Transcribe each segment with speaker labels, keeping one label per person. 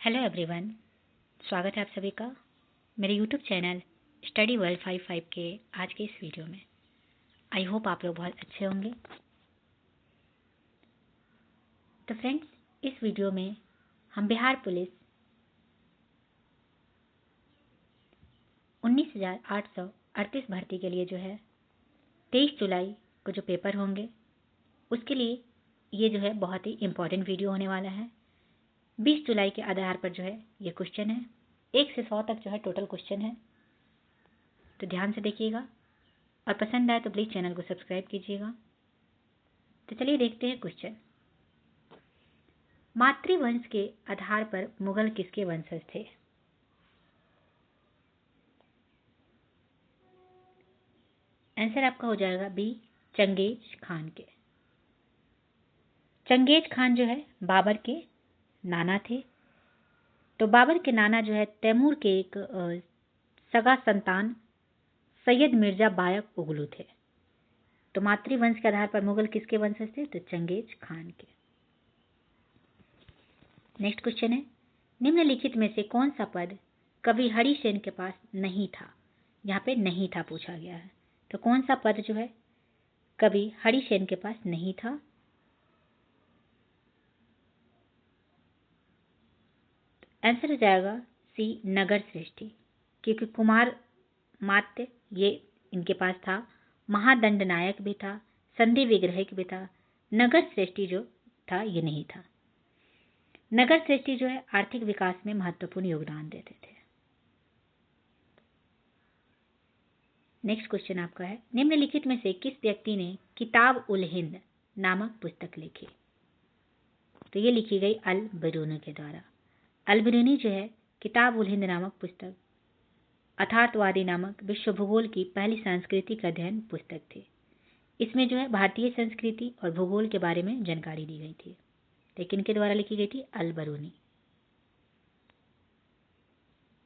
Speaker 1: Hello everyone, स्वागत है आप सभी का मेरे यूट्यूब चैनल स्टडी वर्ल्ड 55 के आज के इस वीडियो में। आई होप आप लोग बहुत अच्छे होंगे। तो फ्रेंड्स, इस वीडियो में हम बिहार पुलिस 19,838 भर्ती के लिए जो है 23 जुलाई को जो पेपर होंगे उसके लिए ये जो है बहुत ही इम्पोर्टेंट वीडियो होने वाला है। 20 जुलाई के आधार पर जो है ये क्वेश्चन है, 1 से 100 तक जो है टोटल क्वेश्चन है। तो ध्यान से देखिएगा और पसंद आए तो प्लीज़ चैनल को सब्सक्राइब कीजिएगा। तो चलिए देखते हैं क्वेश्चन। मातृवंश के आधार पर मुगल किसके वंशज थे? आंसर आपका हो जाएगा बी, चंगेज खान के। चंगेज खान जो है बाबर के नाना थे। तो बाबर के नाना जो है तैमूर के एक सगा संतान सैयद मिर्जा बायक उगलू थे। तो मातृवंश के आधार पर मुगल किसके वंशज थे? तो चंगेज खान के। नेक्स्ट क्वेश्चन है, निम्नलिखित में से कौन सा पद कवि हरिसेन के पास नहीं था? यहाँ पे नहीं था पूछा गया है। तो कौन सा पद जो है कवि हरिसेन के पास नहीं था? आंसर हो जाएगा सी, नगर श्रेष्ठी, क्योंकि कुमार मात्य ये इनके पास था, महादंड नायक भी था, संधि विग्रहिक भी था। नगर श्रेष्ठी जो था ये नहीं था। नगर श्रेष्ठी जो है आर्थिक विकास में महत्वपूर्ण योगदान देते थे। नेक्स्ट क्वेश्चन आपका है, निम्नलिखित में से किस व्यक्ति ने किताब उल हिंद नामक पुस्तक लिखी? तो ये लिखी गई अल बिरूनी के द्वारा। अल बिरूनी जो है किताब उल हिंद नामक पुस्तक अथार्तवादी नामक विश्व भूगोल की पहली सांस्कृतिक अध्ययन पुस्तक थी। इसमें जो है भारतीय संस्कृति और भूगोल के बारे में जानकारी दी गई थी। लेकिन के द्वारा लिखी गई थी? अल बिरूनी।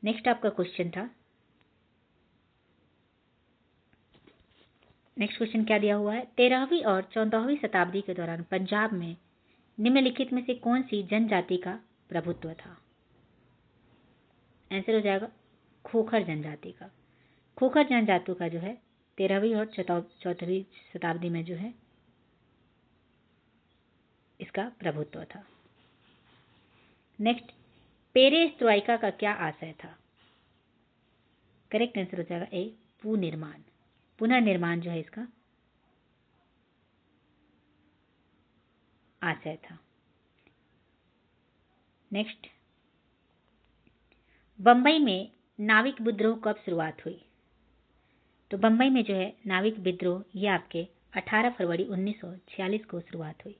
Speaker 1: नेक्स्ट आपका क्वेश्चन था, नेक्स्ट क्वेश्चन क्या दिया हुआ है, 13वीं और 14वीं शताब्दी के दौरान पंजाब में निम्नलिखित में से कौन सी जनजाति का प्रभुत्व था? आंसर हो जाएगा खोखर जनजाति का। खोखर जनजाति का जो है 13वीं और 14वीं शताब्दी में जो है इसका प्रभुत्व था। नेक्स्ट, पेरेस्ट्रोइका का क्या आशय था? करेक्ट आंसर हो जाएगा ए, पुनर्निर्माण। पुनर्निर्माण जो है इसका आशय था। नेक्स्ट, बंबई में नाविक विद्रोह कब शुरुआत हुई? तो बंबई में जो है नाविक विद्रोह ये आपके 18 फरवरी 1946 को शुरुआत हुई।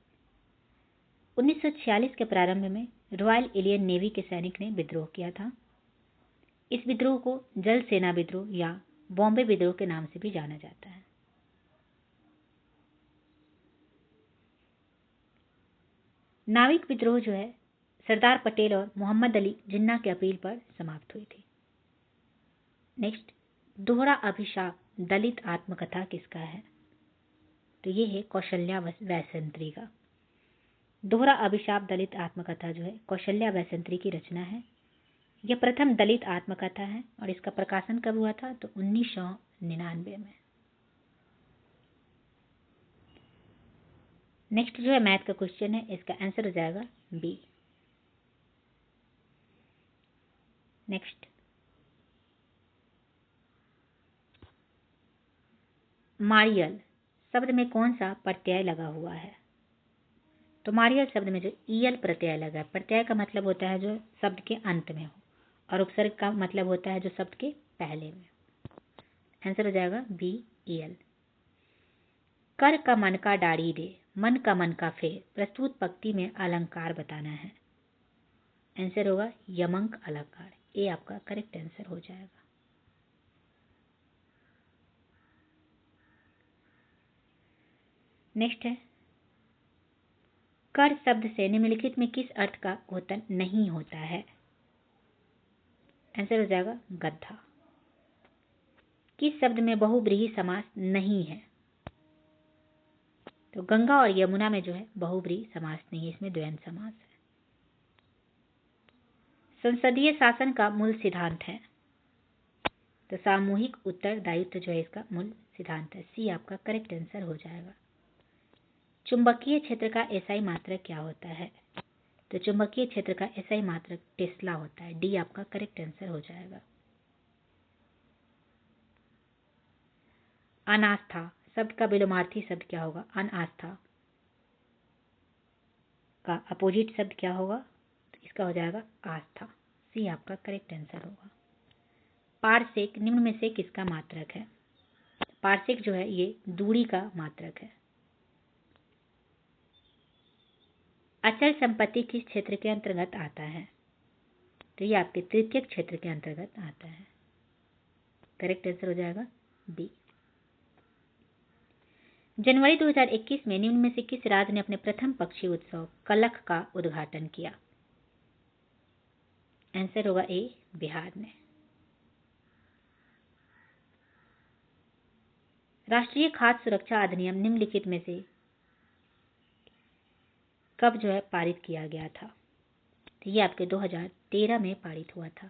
Speaker 1: 1946 के प्रारंभ में रॉयल इंडियन नेवी के सैनिक ने विद्रोह किया था। इस विद्रोह को जल सेना विद्रोह या बॉम्बे विद्रोह के नाम से भी जाना जाता है। नाविक विद्रोह जो है सरदार पटेल और मोहम्मद अली जिन्ना की अपील पर समाप्त हुई थी। नेक्स्ट, दोहरा अभिशाप दलित आत्मकथा किसका है? तो ये है कौशल्या वैसंत्री का। दोहरा अभिशाप दलित आत्मकथा जो है कौशल्या वैसंत्री की रचना है। यह प्रथम दलित आत्मकथा है और इसका प्रकाशन कब हुआ था? तो 1999 में। नेक्स्ट जो है मैथ का क्वेश्चन है, इसका आंसर हो जाएगा बी। नेक्स्ट, मारियल शब्द में कौन सा प्रत्यय लगा हुआ है? तो मारियल शब्द में जो ईयल प्रत्यय लगा है, प्रत्यय का मतलब होता है जो शब्द के अंत में हो और उपसर्ग का मतलब होता है जो शब्द के पहले में। आंसर हो जाएगा बी, ईयल। कर का मन का डाड़ी दे, मन का मन का फेर, प्रस्तुत पंक्ति में अलंकार बताना है। आंसर होगा यमंक अलंकार। ए आपका करेक्ट आंसर हो जाएगा। नेक्स्ट है, कर शब्द से निम्नलिखित में किस अर्थ का घोतन नहीं होता है? आंसर हो जाएगा गद्दा। किस शब्द में बहुब्रीहि समास नहीं है? तो गंगा और यमुना में जो है बहुब्रीहि समास नहीं है, इसमें द्वंद्व समास है। संसदीय शासन का मूल सिद्धांत है, तो सामूहिक उत्तरदायित्व जो है इसका मूल सिद्धांत है। सी आपका करेक्ट आंसर हो जाएगा। चुंबकीय क्षेत्र का एसआई मात्रक क्या होता है? तो चुंबकीय क्षेत्र का एसआई मात्रक टेस्ला होता है। डी आपका करेक्ट आंसर हो जाएगा। अनास्था शब्द का विलोमार्थी शब्द क्या होगा? अनास्था का अपोजिट शब्द क्या होगा? तो इसका हो जाएगा आस्था। सी आपका करेक्ट आंसर होगा। पारसेक निम्न में से किसका मात्रक है? पारसेक जो है ये दूरी का मात्रक है। अचल संपत्ति किस क्षेत्र के अंतर्गत आता है? तो ये आपके तृतीयक क्षेत्र के अंतर्गत आता है। करेक्ट आंसर हो जाएगा बी। जनवरी 2021 में निम्न में से किस राज्य ने अपने प्रथम पक्षी उत्सव कलख का उद्घाटन किया? आंसर होगा ए, बिहार ने। राष्ट्रीय खाद्य सुरक्षा अधिनियम निम्नलिखित में से कब जो है पारित किया गया था? तो ये आपके 2013 में पारित हुआ था।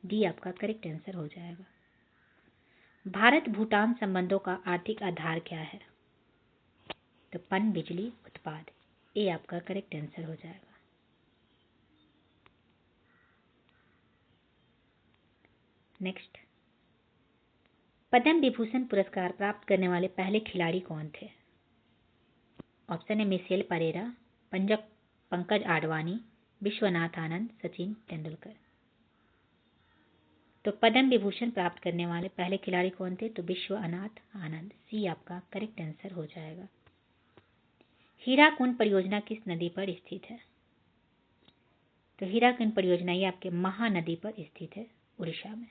Speaker 1: डी आपका करेक्ट आंसर हो जाएगा। भारत भूटान संबंधों का आर्थिक आधार क्या है? तो पन बिजली उत्पाद। ए आपका करेक्ट आंसर हो जाएगा। नेक्स्ट, पद्म विभूषण पुरस्कार प्राप्त करने वाले पहले खिलाड़ी कौन थे? ऑप्शन है मिशेल परेरा, पंकज आडवाणी, विश्वनाथ आनंद, सचिन तेंदुलकर। तो पद्म विभूषण प्राप्त करने वाले पहले खिलाड़ी कौन थे? तो विश्वनाथ आनंद। सी आपका करेक्ट आंसर हो जाएगा। हीराकुंड परियोजना किस नदी पर स्थित है? तो हीराकुंड परियोजना ये आपके महानदी पर स्थित है, उड़ीसा में।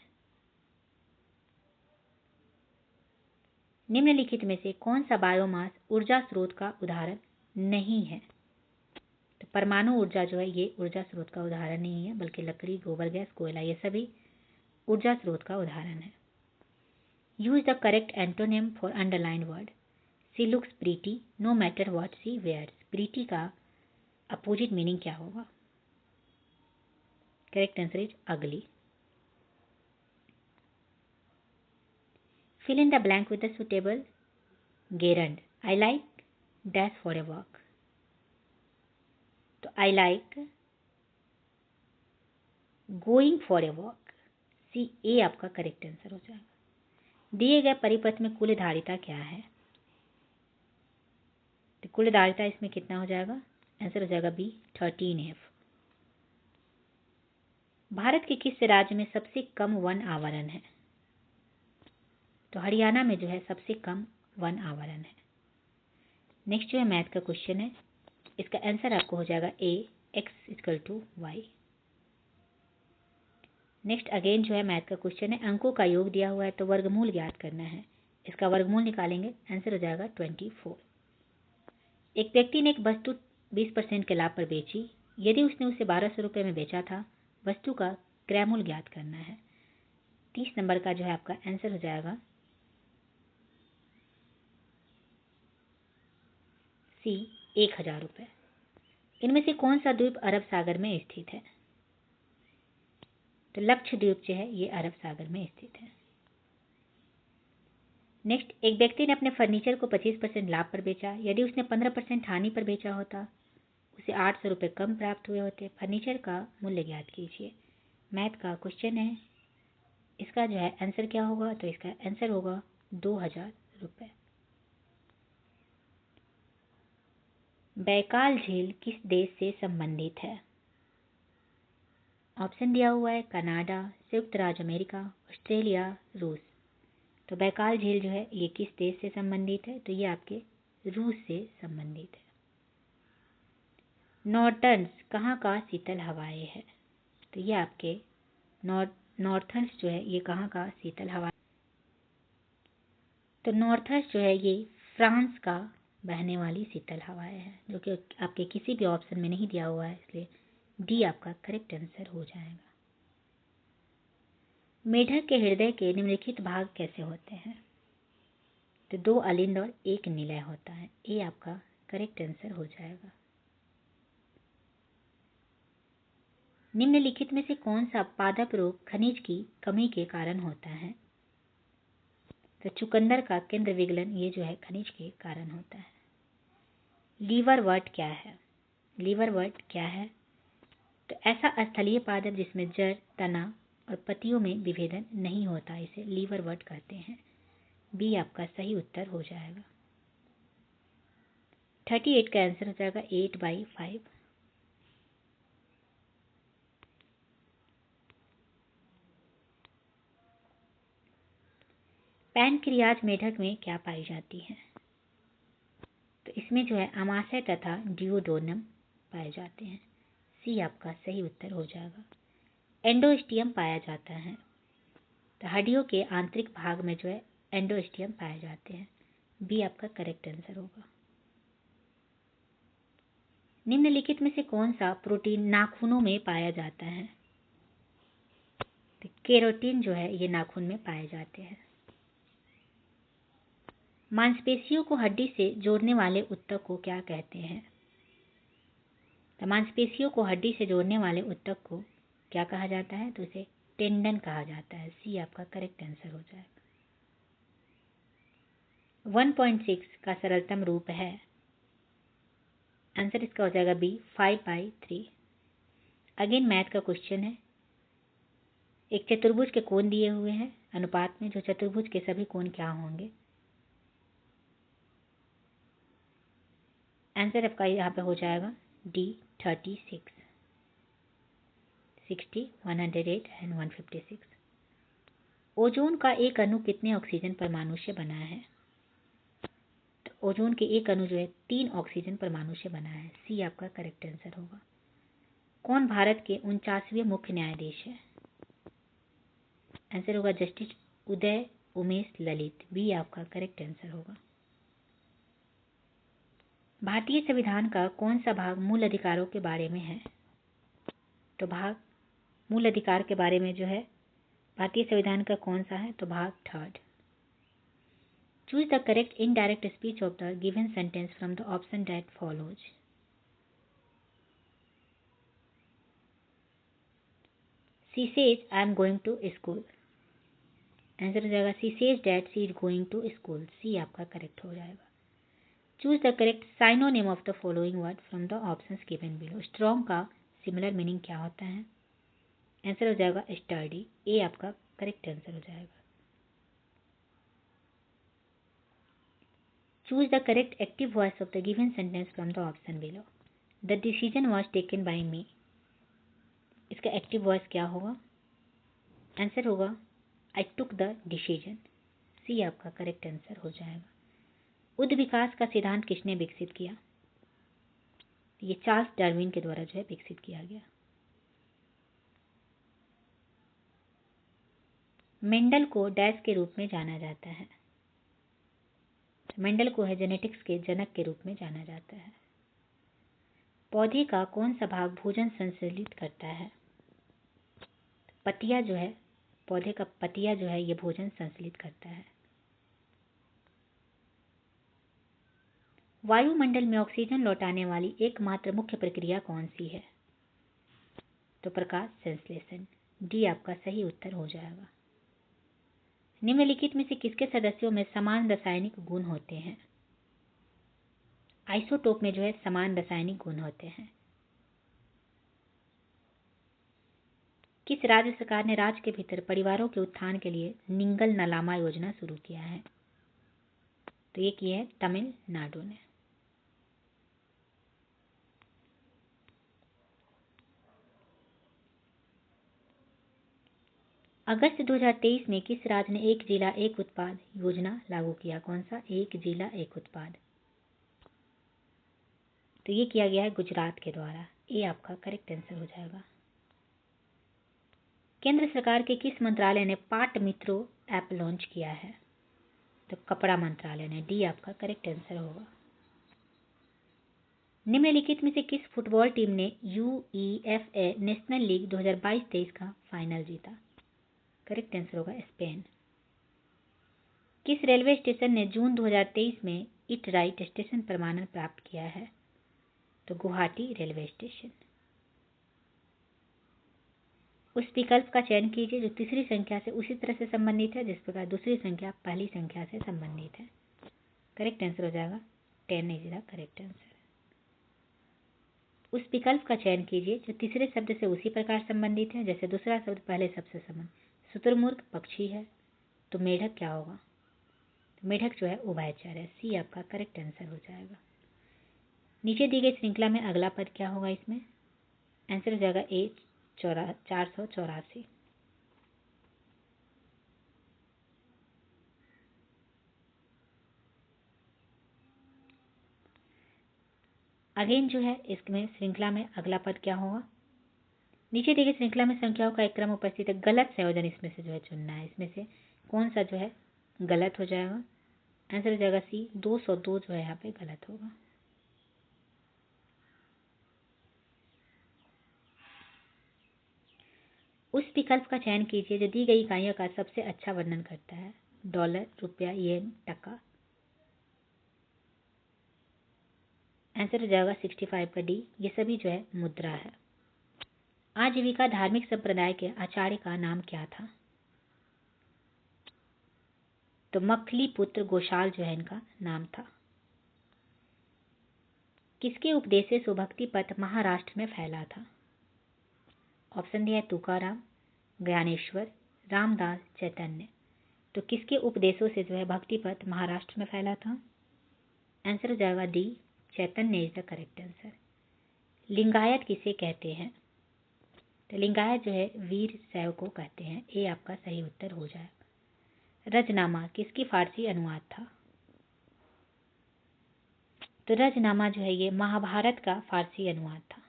Speaker 1: निम्नलिखित में से कौन सा बायोमास ऊर्जा स्रोत का उदाहरण नहीं है? तो परमाणु ऊर्जा जो है ये ऊर्जा स्रोत का उदाहरण नहीं है, बल्कि लकड़ी, गोबर गैस, कोयला ये सभी ऊर्जा स्रोत का उदाहरण है। Use the correct antonym for underline word. She looks pretty no matter what she wears. Pretty का अपोजिट मीनिंग क्या होगा? Correct answer is ugly. Fill in the blank with the suitable gerund. I like dash for a walk. तो I like going for a walk. सी ए आपका correct answer हो जाएगा। दिए गए परिपथ में कुल धारिता क्या है? तो कुल धारिता इसमें कितना हो जाएगा? आंसर हो जाएगा बी, 13F। भारत के किस राज्य में सबसे कम वन आवरण है? तो हरियाणा में जो है सबसे कम वन आवरण है। नेक्स्ट जो है मैथ का क्वेश्चन है, इसका आंसर आपको हो जाएगा A, X equal to Y. Next again जो है मैथ का क्वेश्चन है, अंकों का योग दिया हुआ है तो वर्गमूल ज्ञात करना है। इसका वर्गमूल निकालेंगे, आंसर हो जाएगा 24। एक व्यक्ति ने एक वस्तु 20% के लाभ पर बेची। यदि उसने उसे 1200 रुपये में बेचा था, वस्तु का क्रय मूल्य ज्ञात करना है। 30 नंबर का जो है आपका आंसर हो जाएगा सी, 1000 रुपये। इनमें से कौन सा द्वीप अरब सागर में स्थित है? तो लक्षद्वीप जो है ये अरब सागर में स्थित है। नेक्स्ट, एक व्यक्ति ने अपने फर्नीचर को 25% लाभ पर बेचा। यदि उसने 15% हानि पर बेचा होता, उसे 800 रुपये कम प्राप्त हुए होते। फर्नीचर का मूल्य ज्ञात कीजिए। मैथ का क्वेश्चन है, इसका जो है आंसर क्या होगा? तो इसका आंसर होगा 2000 रुपये। बैकाल झील किस देश से संबंधित है? ऑप्शन दिया हुआ है कनाडा, संयुक्त राज्य अमेरिका, ऑस्ट्रेलिया, रूस। तो बैकाल झील जो है ये किस देश से संबंधित है? तो ये आपके रूस से संबंधित है। नॉर्थर्न्स कहाँ का शीतल हवाएं है? तो ये आपके नॉर्थर्न्स जो है ये कहाँ का शीतल हवा? तो नॉर्थर्न्स जो है ये फ्रांस का बहने वाली शीतल हवाएं हैं, जो कि आपके किसी भी ऑप्शन में नहीं दिया हुआ है, इसलिए डी आपका करेक्ट आंसर हो जाएगा। मेढक के हृदय के निम्नलिखित भाग कैसे होते हैं? तो 2 अलिंद और 1 निलय होता है। ए आपका करेक्ट आंसर हो जाएगा। निम्नलिखित में से कौन सा पादप रोग खनिज की कमी के कारण होता है? तो चुकंदर का केंद्र विगलन ये जो है खनिज के कारण होता है। लीवरवर्ट क्या है? लीवरवर्ट क्या है? तो ऐसा स्थलीय पादप जिसमें जड़, तना और पत्तियों में विभेदन नहीं होता, इसे लीवरवर्ट कहते हैं। बी आपका सही उत्तर हो जाएगा। 38 का आंसर हो जाएगा 8/5। पैनक्रियाज मेढक में क्या पाई जाती है? तो इसमें जो है आमाशय तथा डिओडोनम पाए जाते हैं। सी आपका सही उत्तर हो जाएगा। एंडोस्टियम पाया जाता है, तो हड्डियों के आंतरिक भाग में जो है एंडोस्टियम पाए जाते हैं। बी आपका करेक्ट आंसर होगा। निम्नलिखित में से कौन सा प्रोटीन नाखूनों में पाया जाता है? तो केरोटीन जो है ये नाखून में पाए जाते हैं। मांसपेशियों को हड्डी से जोड़ने वाले ऊतक को क्या कहते हैं? तो मांसपेशियों को हड्डी से जोड़ने वाले ऊतक को क्या कहा जाता है? तो इसे टेंडन कहा जाता है। सी आपका करेक्ट आंसर हो जाएगा। 1.6 का सरलतम रूप है, आंसर इसका हो जाएगा बी 5/3। अगेन मैथ का क्वेश्चन है। एक चतुर्भुज के कोण दिए हुए हैं अनुपात में, जो चतुर्भुज के सभी कोण क्या होंगे? आंसर आपका यहाँ पे हो जाएगा डी 36, 60, 108 एंड 156। ओजोन का एक अणु कितने ऑक्सीजन परमाणु से बना है? तो ओजोन के एक अणु जो है 3 ऑक्सीजन परमाणु से बना है। सी आपका करेक्ट आंसर होगा। कौन भारत के 49वें मुख्य न्यायाधीश है? आंसर होगा जस्टिस उदय उमेश ललित। बी आपका करेक्ट आंसर होगा। भारतीय संविधान का कौन सा भाग मूल अधिकारों के बारे में है? तो भाग मूल अधिकार के बारे में जो है भारतीय संविधान का कौन सा है? तो भाग 3rd। Choose the correct indirect speech of the given sentence from the option that follows. She says I am going to school. Answer हो जाएगा she says that she is going to school. C आपका correct हो जाएगा। Choose the correct synonym of the following word from the options given below. Strong का similar meaning क्या होता है? Answer हो जाएगा स्टडी। ए आपका करेक्ट आंसर हो जाएगा। Choose the correct active voice of the given sentence from the option below. The decision was taken by me. इसका एक्टिव वॉइस क्या होगा? आंसर होगा आई टुक द डिसीजन। सी आपका करेक्ट आंसर हो जाएगा। उद्द विकास का सिद्धांत किसने विकसित किया? ये चार्ल्स डार्विन के द्वारा जो है विकसित किया गया। मेंडल को डैश के रूप में जाना जाता है? मेंडल को है जेनेटिक्स के जनक के रूप में जाना जाता है। पौधे का कौन सा भाग भोजन संश्लेषित करता है? पत्तियां जो है, पौधे का पत्तियां जो है ये भोजन संश्लेषित करता है। वायुमंडल में ऑक्सीजन लौटाने वाली एकमात्र मुख्य प्रक्रिया कौन सी है? तो प्रकाश संश्लेषण। डी आपका सही उत्तर हो जाएगा। निम्नलिखित में से किसके सदस्यों में समान रासायनिक गुण होते हैं? आइसोटोप में जो है समान रासायनिक गुण होते हैं। किस राज्य सरकार ने राज्य के भीतर परिवारों के उत्थान के लिए निंगल नलामा योजना शुरू किया है? तो ये की है तमिलनाडु ने। अगस्त 2023 में किस राज्य ने एक जिला एक उत्पाद योजना लागू किया? कौन सा? एक जिला एक उत्पाद। तो ये किया गया है गुजरात के द्वारा। ये आपका करेक्ट आंसर हो जाएगा। केंद्र सरकार के किस मंत्रालय ने पाट मित्रो ऐप लॉन्च किया है? तो कपड़ा मंत्रालय ने। डी आपका करेक्ट आंसर होगा। निम्नलिखित में से किस फुटबॉल टीम ने UEFA नेशनल लीग 2022-23 का फाइनल जीता? करेक्ट आंसर होगा स्पेन। किस रेलवे स्टेशन ने जून 2023 में इट राइट स्टेशन प्रमाणन प्राप्त किया है? तो गुवाहाटी रेलवे स्टेशन। उस विकल्प का चयन कीजिए जो तीसरी संख्या से उसी तरह से संबंधित है जिस प्रकार दूसरी संख्या पहली संख्या से संबंधित है। करेक्ट आंसर हो जाएगा 10 इज द करेक्ट आंसर। उस विकल्प का चयन कीजिए जो तीसरे शब्द से उसी प्रकार संबंधित है जैसे दूसरा शब्द पहले शब्द से संबंधित। शुतुरमुर्ग पक्षी है, तो मेढक क्या होगा? मेढक जो है उभयचर है। सी आपका करेक्ट आंसर हो जाएगा। नीचे दी गई श्रृंखला में अगला पद क्या होगा? इसमें आंसर हो जाएगा ए 484। अगेन जो है इसमें श्रृंखला में अगला पद क्या होगा? नीचे दी गई श्रृंखला में संख्याओं का एक क्रम उपस्थित है। गलत संयोजन इसमें से जो है चुनना है। इसमें से कौन सा जो है गलत हो जाएगा? आंसर हो जाएगा सी 202 जो है यहाँ पे गलत होगा। उस विकल्प का चयन कीजिए जो दी गई इकाइयों का सबसे अच्छा वर्णन करता है। डॉलर, रुपया, येन, टका। आंसर हो जाएगा 65 का डी। ये सभी जो है मुद्रा है। आजीविका धार्मिक संप्रदाय के आचार्य का नाम क्या था? तो मखली पुत्र गोशाल जो है इनका नाम था। किसके उपदेश से सुभक्ति पथ महाराष्ट्र में फैला था? ऑप्शन दिया है तुकाराम, ज्ञानेश्वर, रामदास, चैतन्य। तो किसके उपदेशों से जो है भक्ति पथ महाराष्ट्र में फैला था? आंसर हो जाएगा D Chaitanya is the correct answer. Lingayat किसे कहते हैं? तो लिंगायत जो है वीर शैव को कहते हैं। ए आपका सही उत्तर हो जाएगा। रजनामा किसकी फारसी अनुवाद था? तो रजनामा जो है ये महाभारत का फारसी अनुवाद था।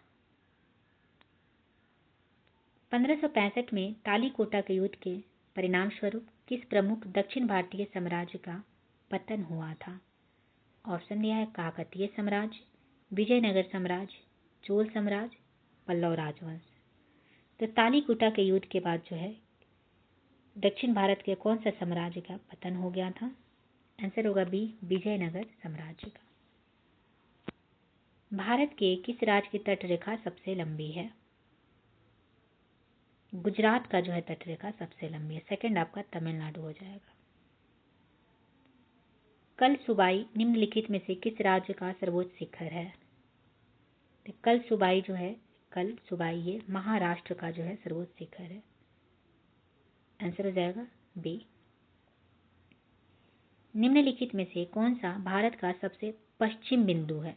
Speaker 1: 1565 में तालीकोटा के युद्ध के परिणाम स्वरूप किस प्रमुख दक्षिण भारतीय साम्राज्य का पतन हुआ था? ऑप्शन दिया है काकतीय साम्राज्य, विजयनगर साम्राज्य, चोल साम्राज्य, पल्लव राजवंश। तो तालीकोटा के युद्ध के बाद जो है दक्षिण भारत के कौन सा साम्राज्य का पतन हो गया था? आंसर होगा बी विजयनगर साम्राज्य का। भारत के किस राज्य की तटरेखा सबसे लंबी है? गुजरात का जो है तटरेखा सबसे लंबी है। सेकंड आपका तमिलनाडु हो जाएगा। कल सूबाई निम्नलिखित में से किस राज्य का सर्वोच्च शिखर है? तो कल सूबाई जो है कल सूबाई ये महाराष्ट्र का जो है सर्वोच्च शिखर है। आंसर हो जाएगा बी। निम्नलिखित में से कौन सा भारत का सबसे पश्चिम बिंदु है?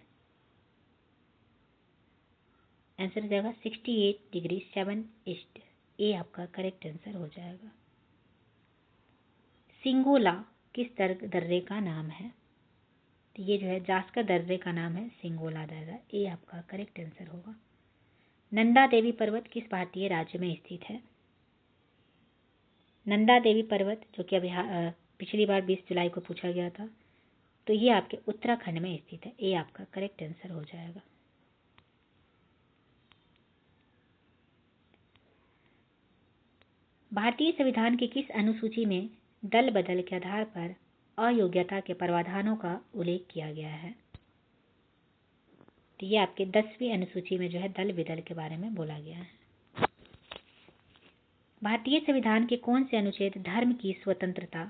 Speaker 1: आंसर हो जाएगा 68 डिग्री 7 ईस्ट। ए आपका करेक्ट आंसर हो जाएगा। सिंगोला किस दर्रे का नाम है? तो ये जो है जास्कर दर्रे का नाम है सिंगोला दर्रा। ए आपका करेक्ट आंसर होगा। नंदा देवी पर्वत किस भारतीय राज्य में स्थित है? नंदा देवी पर्वत जो कि अभी पिछली बार 20 जुलाई को पूछा गया था, तो ये आपके उत्तराखंड में स्थित है। ए आपका करेक्ट आंसर हो जाएगा। भारतीय संविधान की किस अनुसूची में दल बदल के आधार पर अयोग्यता के प्रावधानों का उल्लेख किया गया है? तो ये आपके 10वीं अनुसूची में जो है दल बदल के बारे में बोला गया है। भारतीय संविधान के कौन से अनुच्छेद धर्म की स्वतंत्रता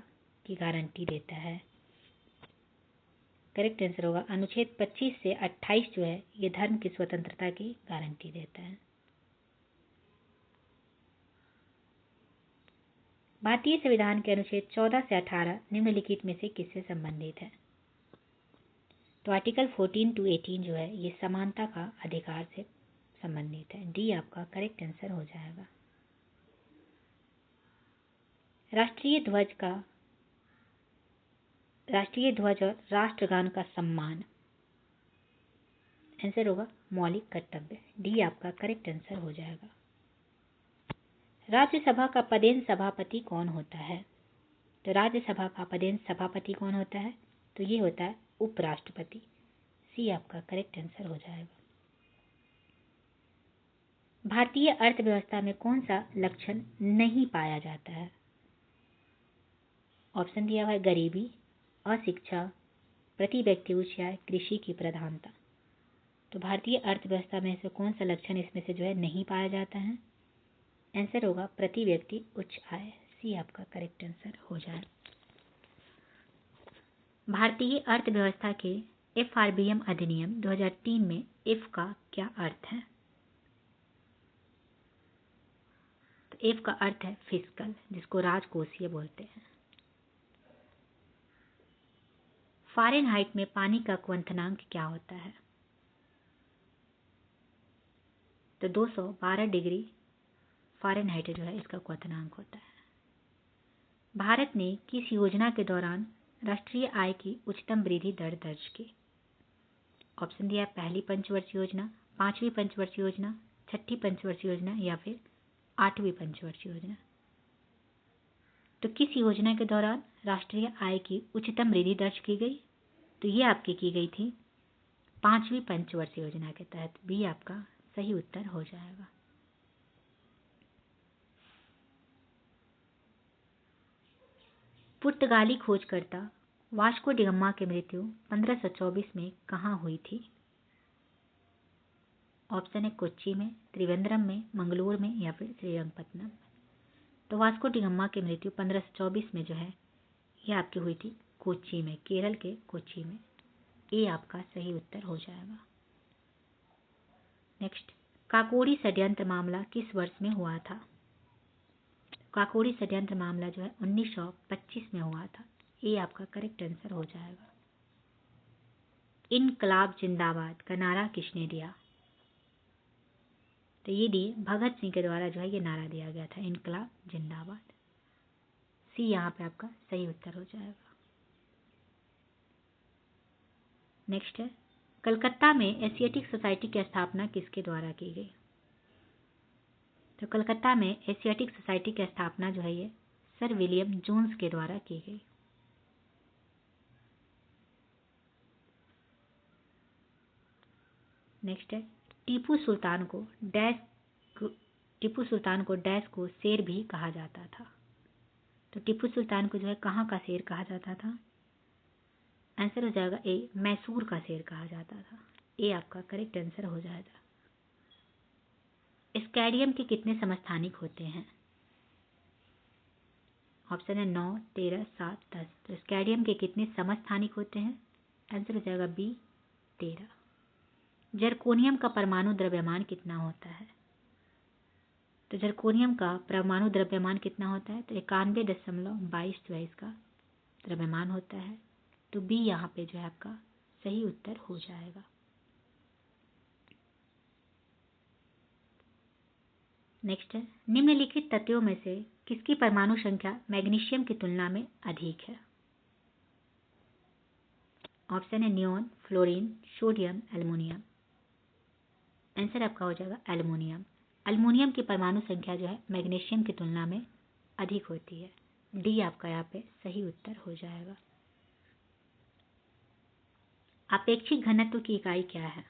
Speaker 1: की गारंटी देता है? करेक्ट आंसर होगा अनुच्छेद 25 से 28 जो है ये धर्म की स्वतंत्रता की गारंटी देता है। भारतीय संविधान के अनुच्छेद 14 से 18 निम्नलिखित में से किससे संबंधित है? तो आर्टिकल 14 to 18 जो है ये समानता का अधिकार से संबंधित है। डी आपका करेक्ट आंसर हो जाएगा। राष्ट्रीय ध्वज और राष्ट्रगान का सम्मान। आंसर होगा मौलिक कर्तव्य। डी आपका करेक्ट आंसर हो जाएगा। राज्यसभा का पदेन सभापति कौन होता है? तो राज्यसभा का पदेन सभापति कौन होता है? तो ये होता है उपराष्ट्रपति। सी आपका करेक्ट आंसर हो जाएगा। भारतीय अर्थव्यवस्था में कौन सा लक्षण नहीं पाया जाता है? ऑप्शन दिया हुआ है गरीबी, अशिक्षा, प्रति व्यक्ति उच्च आय, कृषि की प्रधानता। तो भारतीय अर्थव्यवस्था में से कौन सा लक्षण इसमें से जो है नहीं पाया जाता है? आंसर होगा प्रति व्यक्ति उच्च आय। सी आपका करेक्ट आंसर हो जाए। भारतीय अर्थव्यवस्था के FRBM अधिनियम 2003 में एफ का क्या अर्थ है? तो एफ का अर्थ है फिस्कल, जिसको राजकोषीय बोलते हैं। फ़ारेनहाइट में पानी का क्वथनांक क्या होता है? तो 212 डिग्री फ़ारेनहाइट जो है इसका क्वथनांक होता है। भारत ने किस योजना के दौरान राष्ट्रीय आय की उच्चतम वृद्धि दर दर्ज की? ऑप्शन दिया है पहली पंचवर्षीय योजना, पांचवी पंचवर्षीय योजना, छठी पंचवर्षीय योजना या फिर आठवीं पंचवर्षीय योजना। तो किस योजना के दौरान राष्ट्रीय आय की उच्चतम वृद्धि दर्ज की गई? तो ये आपकी की गई थी पांचवी पंचवर्षीय योजना के तहत। बी आपका सही उत्तर हो जाएगा। पुर्तगाली खोजकर्ता वास्को डी गामा की मृत्यु 1524 में कहाँ हुई थी? ऑप्शन है कोच्चि में, त्रिवेंद्रम में, मंगलोर में या फिर श्रीरंगपट्टनम। तो वास्को डी गामा की मृत्यु 1524 में जो है ये आपकी हुई थी कोच्चि में, केरल के कोच्चि में। ए आपका सही उत्तर हो जाएगा। नेक्स्ट, काकोरी षड्यंत्र मामला किस वर्ष में हुआ था? काकोरी षड्यंत्र मामला जो है 1925 में हुआ था। ए आपका करेक्ट आंसर हो जाएगा। इनकलाब जिंदाबाद का नारा किसने दिया? तो ये दिए भगत सिंह के द्वारा जो है ये नारा दिया गया था, इनकलाब जिंदाबाद। सी यहाँ पे आपका सही उत्तर हो जाएगा। नेक्स्ट है, कलकत्ता में एशियाटिक सोसाइटी की स्थापना किसके द्वारा की गई? तो कलकत्ता में एशियाटिक सोसाइटी की स्थापना जो है ये सर विलियम जोन्स के द्वारा की गई। नेक्स्ट है, टीपू सुल्तान को डैश को शेर भी कहा जाता था। तो टीपू सुल्तान को जो है कहाँ का शेर कहा जाता था? आंसर हो जाएगा ए, मैसूर का शेर कहा जाता था। ए आपका करेक्ट आंसर हो जाएगा। स्टेडियम के कितने समस्थानिक होते हैं? ऑप्शन है 9, 13, 7, 10। तो स्टेडियम के कितने समस्थानिक होते हैं? आंसर हो जाएगा बी, 13। जर्कोनियम का परमाणु द्रव्यमान कितना होता है? तो जर्कोनियम का परमाणु द्रव्यमान कितना होता है? तो 91.22 का द्रव्यमान होता है। तो बी यहाँ पे जो है आपका सही उत्तर हो जाएगा। नेक्स्ट है, निम्नलिखित तत्वों में से किसकी परमाणु संख्या मैग्नीशियम की तुलना में अधिक है? ऑप्शन है neon, fluorine, sodium, aluminium. Answer आपका हो जाएगा एल्युमिनियम। एल्युमिनियम की परमाणु संख्या जो है मैग्नीशियम की तुलना में अधिक होती है। डी आपका यहाँ पे सही उत्तर हो जाएगा। आपेक्षिक घनत्व की इकाई क्या है?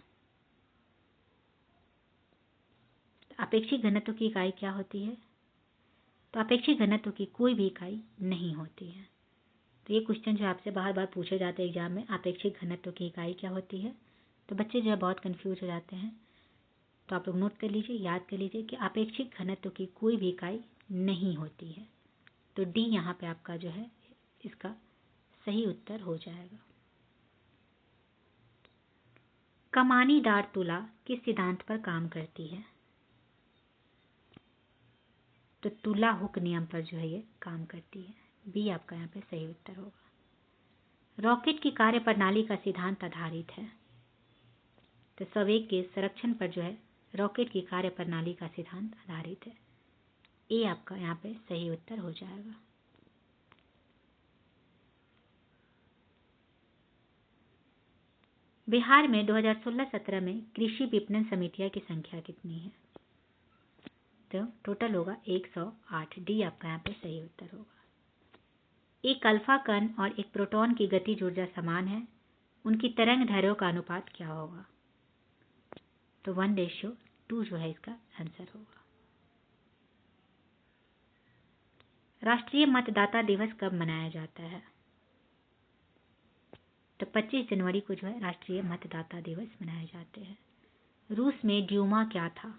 Speaker 1: आपेक्षिक घनत्व की इकाई क्या होती है? तो आपेक्षिक घनत्व की कोई भी इकाई नहीं होती है। तो ये क्वेश्चन जो आपसे बार बार पूछे जाते हैं एग्जाम में, आपेक्षिक घनत्व की इकाई क्या होती है? तो बच्चे जो है बहुत कंफ्यूज हो जाते हैं। तो आप लोग नोट कर लीजिए, याद कर लीजिए कि आपेक्षिक घनत्व की कोई भी इकाई नहीं होती है। तो डी यहाँ पे आपका जो है इसका सही उत्तर हो जाएगा। कमानीदार तुला किस सिद्धांत पर काम करती है? तो तुला हुक नियम पर जो है ये काम करती है। बी आपका यहाँ पे सही उत्तर होगा। रॉकेट की कार्य प्रणाली का सिद्धांत आधारित है। तो संवेग के संरक्षण पर जो है रॉकेट की कार्य प्रणाली का सिद्धांत आधारित है। ए आपका यहाँ पे सही उत्तर हो जाएगा। बिहार में 2016-17 में कृषि विपणन समितियों की संख्या कितनी है? तो टोटल होगा 108। डी आपका यहाँ पे सही उत्तर होगा। एक अल्फा कण और एक प्रोटॉन की गतिज ऊर्जा समान है, उनकी तरंग दैर्ध्यों का अनुपात क्या होगा? तो 1:2 जो है इसका आंसर होगा। राष्ट्रीय मतदाता दिवस कब मनाया जाता है? तो 25 जनवरी को जो है राष्ट्रीय मतदाता दिवस मनाए जाते हैं। रूस में ड्यूमा क्या था?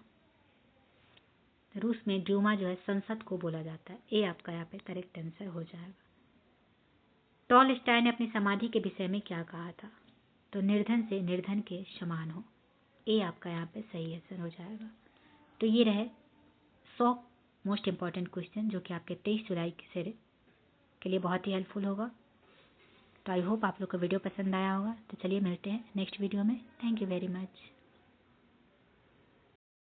Speaker 1: रूस में ड्यूमा जो है संसद को बोला जाता है। ए आपका यहाँ पे करेक्ट आंसर हो जाएगा। टॉलस्टॉय ने अपनी समाधि के विषय में क्या कहा था? तो निर्धन से निर्धन के समान हो। ए आपका यहाँ पे सही आंसर हो जाएगा। तो ये रहे 100 मोस्ट इंपॉर्टेंट क्वेश्चन जो कि आपके 23 जुलाई के लिए बहुत ही हेल्पफुल होगा। तो आई होप आप लोग को वीडियो पसंद आया होगा। तो चलिए मिलते हैं नेक्स्ट वीडियो में। Thank you very much.